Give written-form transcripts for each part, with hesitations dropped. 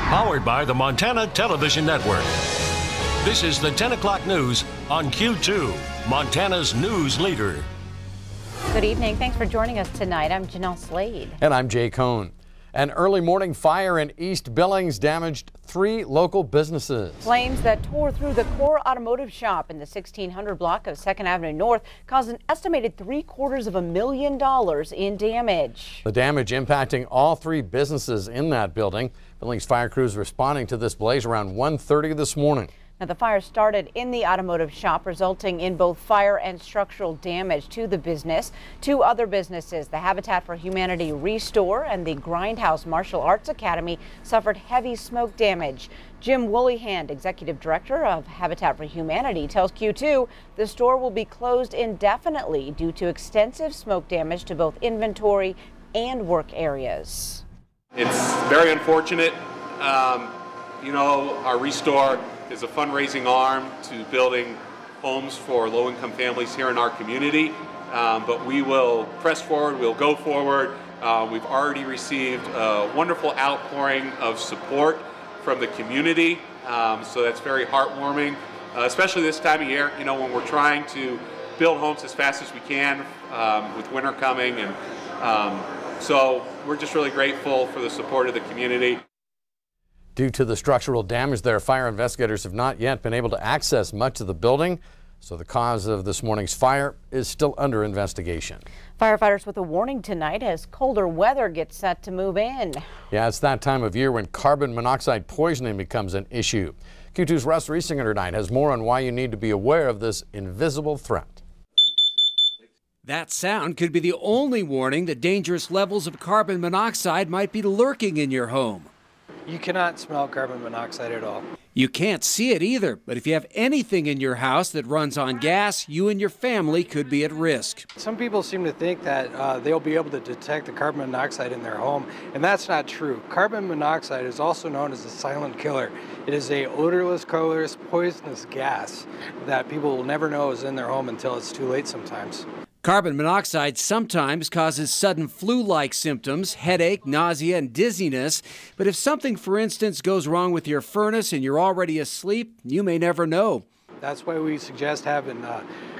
Powered by the Montana Television Network. This is the 10 o'clock news on Q2, Montana's news leader. Good evening. Thanks for joining us tonight. I'm Jeanelle Slade. And I'm Jay Cohn. An early morning fire in East Billings damaged 3 local businesses. Flames that tore through the core automotive shop in the 1600 block of 2nd Avenue North caused an estimated $750,000 in damage. The damage impacting all 3 businesses in that building. Billings fire crews responding to this blaze around 1:30 this morning. Now, the fire started in the automotive shop, resulting in both fire and structural damage to the business. 2 other businesses, the Habitat for Humanity Restore and the Grindhouse Martial Arts Academy, suffered heavy smoke damage. Jim Woolleyhand, executive director of Habitat for Humanity, tells Q2 the store will be closed indefinitely due to extensive smoke damage to both inventory and work areas. It's very unfortunate. Our Restore is a fundraising arm to building homes for low-income families here in our community. But we will press forward, we'll go forward. We've already received a wonderful outpouring of support from the community, so that's very heartwarming, especially this time of year, when we're trying to build homes as fast as we can with winter coming. And so we're just really grateful for the support of the community. Due to the structural damage there, fire investigators have not yet been able to access much of the building, so the cause of this morning's fire is still under investigation. Firefighters with a warning tonight as colder weather gets set to move in. Yeah, it's that time of year when carbon monoxide poisoning becomes an issue. Q2's Russ Riesinger tonight has more on why you need to be aware of this invisible threat. That sound could be the only warning that dangerous levels of carbon monoxide might be lurking in your home. You cannot smell carbon monoxide at all. You can't see it either, but if you have anything in your house that runs on gas, you and your family could be at risk. Some people seem to think that they'll be able to detect the carbon monoxide in their home, and that's not true. Carbon monoxide is also known as a silent killer. It is a odorless, colorless, poisonous gas that people will never know is in their home until it's too late sometimes. Carbon monoxide sometimes causes sudden flu-like symptoms, headache, nausea, and dizziness. But if something, for instance, goes wrong with your furnace and you're already asleep, you may never know. That's why we suggest having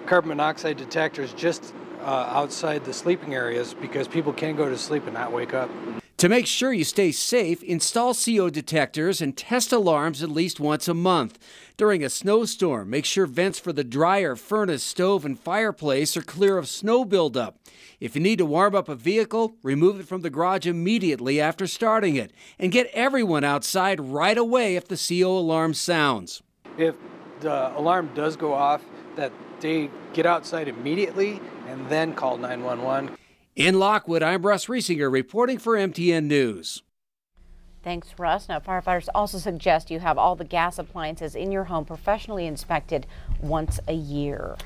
carbon monoxide detectors just outside the sleeping areas, because people can go to sleep and not wake up. To make sure you stay safe, install CO detectors and test alarms at least once a month. During a snowstorm, make sure vents for the dryer, furnace, stove, and fireplace are clear of snow buildup. If you need to warm up a vehicle, remove it from the garage immediately after starting it. And get everyone outside right away if the CO alarm sounds. If the alarm does go off, that they get outside immediately and then call 911. In Lockwood, I'm Russ Riesinger reporting for MTN News. Thanks, Russ. Now, firefighters also suggest you have all the gas appliances in your home professionally inspected once a year.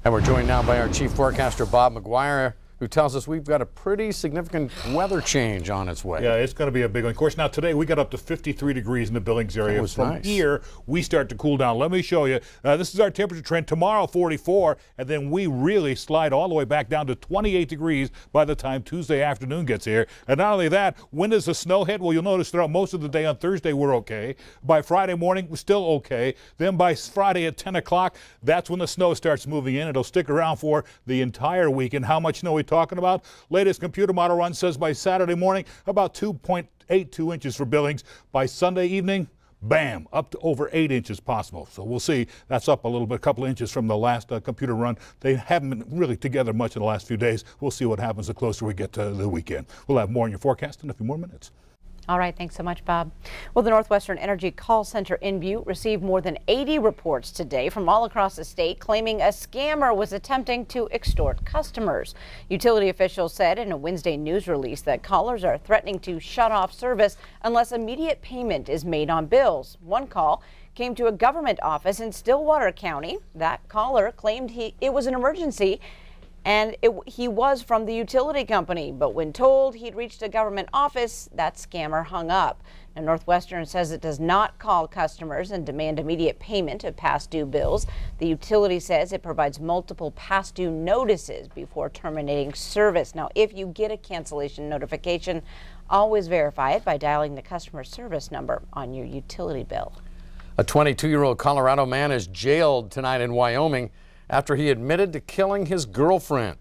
And we're joined now by our chief forecaster, Bob McGuire, who tells us we've got a pretty significant weather change on its way. Yeah, it's going to be a big one. Of course, now today we got up to 53 degrees in the Billings area. From nice. Here, we start to cool down. Let me show you. This is our temperature trend. Tomorrow, 44, and then we really slide all the way back down to 28 degrees by the time Tuesday afternoon gets here. And not only that, when does the snow hit? Well, you'll notice throughout most of the day on Thursday, we're okay. By Friday morning, we're still okay. Then by Friday at 10 o'clock, that's when the snow starts moving in. It'll stick around for the entire week. And how much snow are we talking about? Latest computer model run says by Saturday morning, about 2.82 inches for Billings. By Sunday evening, bam, up to over 8 inches possible. So we'll see. That's up a little bit, a couple of inches from the last computer run. They haven't been really together much in the last few days. We'll see what happens the closer we get to the weekend. We'll have more in your forecast in a few more minutes. All right, thanks so much, Bob. Well, the Northwestern Energy Call Center in Butte received more than 80 reports today from all across the state claiming a scammer was attempting to extort customers. Utility officials said in a Wednesday news release that callers are threatening to shut off service unless immediate payment is made on bills. One call came to a government office in Stillwater County. That caller claimed it was an emergency And he was from the utility company, but when told he'd reached a government office, that scammer hung up. Now, Northwestern says it does not call customers and demand immediate payment of past due bills. The utility says it provides multiple past due notices before terminating service. Now, if you get a cancellation notification, always verify it by dialing the customer service number on your utility bill. A 22-year-old Colorado man is jailed tonight in Wyoming after he admitted to killing his girlfriend.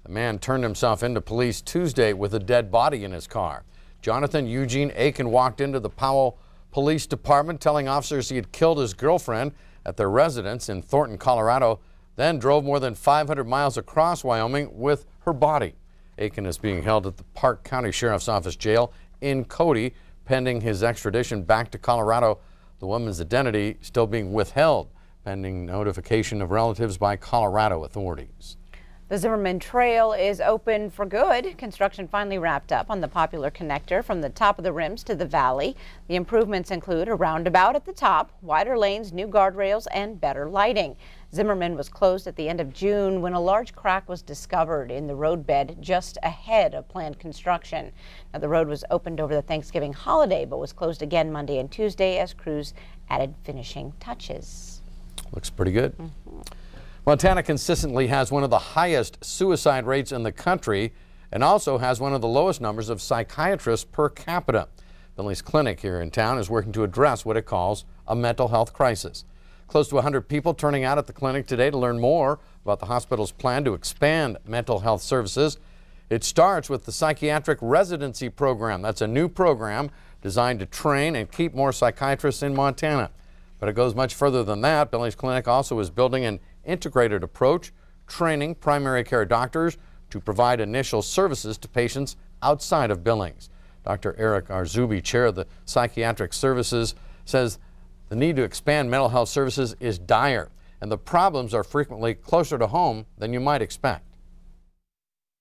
The man turned himself into police Tuesday with a dead body in his car. Jonathan Eugene Aiken walked into the Powell Police Department telling officers he had killed his girlfriend at their residence in Thornton, Colorado, then drove more than 500 miles across Wyoming with her body. Aiken is being held at the Park County Sheriff's Office jail in Cody, pending his extradition back to Colorado. The woman's identity still being withheld, pending notification of relatives by Colorado authorities. The Zimmerman Trail is open for good. Construction finally wrapped up on the popular connector from the top of the rims to the valley. The improvements include a roundabout at the top, wider lanes, new guardrails, and better lighting. Zimmerman was closed at the end of June when a large crack was discovered in the roadbed just ahead of planned construction. Now, the road was opened over the Thanksgiving holiday but was closed again Monday and Tuesday as crews added finishing touches. Looks pretty good. Montana consistently has one of the highest suicide rates in the country and also has one of the lowest numbers of psychiatrists per capita. Billings Clinic here in town is working to address what it calls a mental health crisis. Close to 100 people turning out at the clinic today to learn more about the hospital's plan to expand mental health services. It starts with the psychiatric residency program. That's a new program designed to train and keep more psychiatrists in Montana. But it goes much further than that. Billings Clinic also is building an integrated approach, training primary care doctors to provide initial services to patients outside of Billings. Dr. Eric Arzubi, chair of the psychiatric services, says the need to expand mental health services is dire, and the problems are frequently closer to home than you might expect.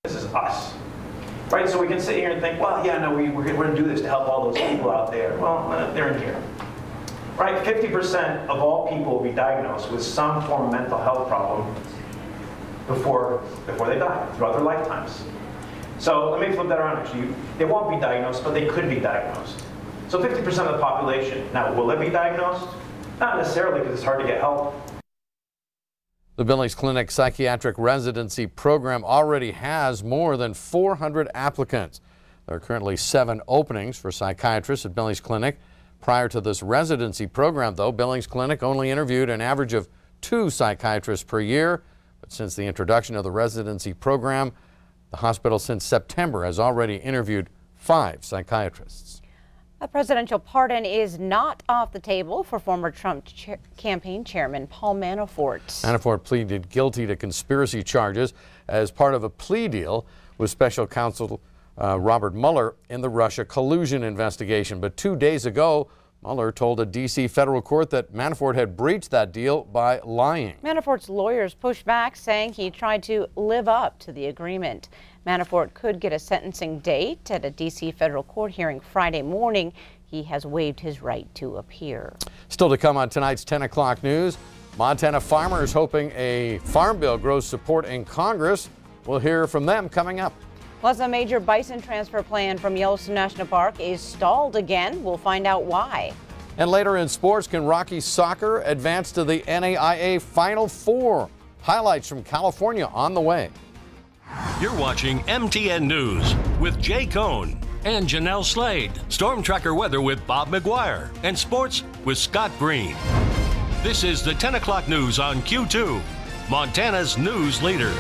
This is us, right? So we can sit here and think, well, yeah, no, we're going to do this to help all those people out there. Well, they're in here. Right, 50% of all people will be diagnosed with some form of mental health problem before they die, throughout their lifetimes. So let me flip that around, actually. They won't be diagnosed, but they could be diagnosed. So 50% of the population. Now, will it be diagnosed? Not necessarily, because it's hard to get help. The Billings Clinic Psychiatric Residency Program already has more than 400 applicants. There are currently 7 openings for psychiatrists at Billings Clinic. Prior to this residency program, though, Billings Clinic only interviewed an average of 2 psychiatrists per year. But since the introduction of the residency program, the hospital since September has already interviewed 5 psychiatrists. A presidential pardon is not off the table for former Trump campaign chairman Paul Manafort. Manafort pleaded guilty to conspiracy charges as part of a plea deal with special counsel Robert Mueller in the Russia collusion investigation. But 2 days ago, Mueller told a D.C. federal court that Manafort had breached that deal by lying. Manafort's lawyers pushed back, saying he tried to live up to the agreement. Manafort could get a sentencing date at a D.C. federal court hearing Friday morning. He has waived his right to appear. Still to come on tonight's 10 o'clock news, Montana farmers hoping a farm bill grows support in Congress. We'll hear from them coming up. Plus, a major bison transfer plan from Yellowstone National Park is stalled again. We'll find out why. And later in sports, can Rockies soccer advance to the NAIA Final Four? Highlights from California on the way. You're watching MTN News with Jay Cohn and Jeanelle Slade. Storm Tracker weather with Bob McGuire. And sports with Scott Green. This is the 10 o'clock news on Q2, Montana's news leader.